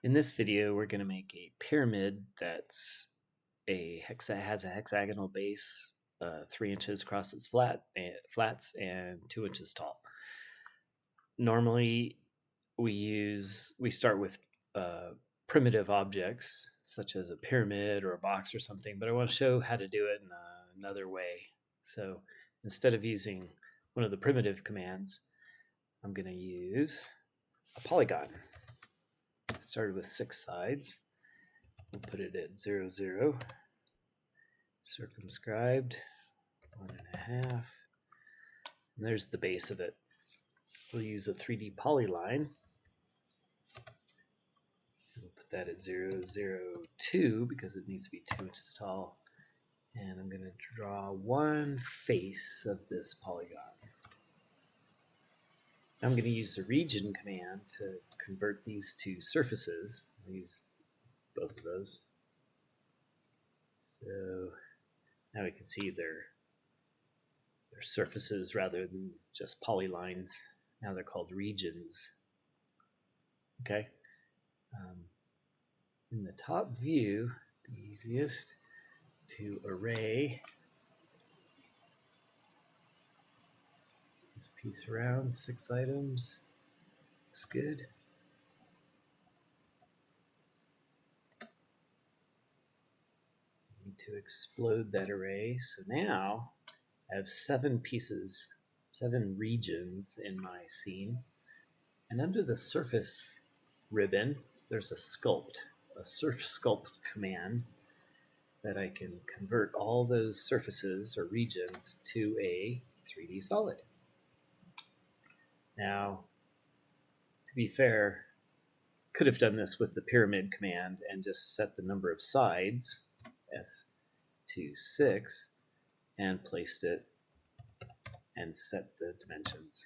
In this video, we're going to make a pyramid that's has a hexagonal base, 3 inches across its flats and 2 inches tall. Normally, we start with primitive objects such as a pyramid or a box or something, but I want to show how to do it in another way. So instead of using one of the primitive commands, I'm going to use a polygon. Started with 6 sides. We'll put it at 0, 0. Circumscribed 1.5. And there's the base of it. We'll use a 3D polyline. We'll put that at 0, 0, 2 because it needs to be 2 inches tall. And I'm going to draw one face of this polygon. I'm going to use the region command to convert these to surfaces. I'll use both of those. So now we can see they're surfaces rather than just polylines. Now they're called regions. Okay. In the top view, the easiest to array this piece around, 6 items. Looks good. Need to explode that array. So now I have 7 pieces, 7 regions in my scene. And under the surface ribbon, there's a sculpt, a SURFSCULPT command that I can convert all those surfaces or regions to a 3D solid. Now, to be fair, could have done this with the pyramid command and just set the number of sides S to 6 and placed it and set the dimensions.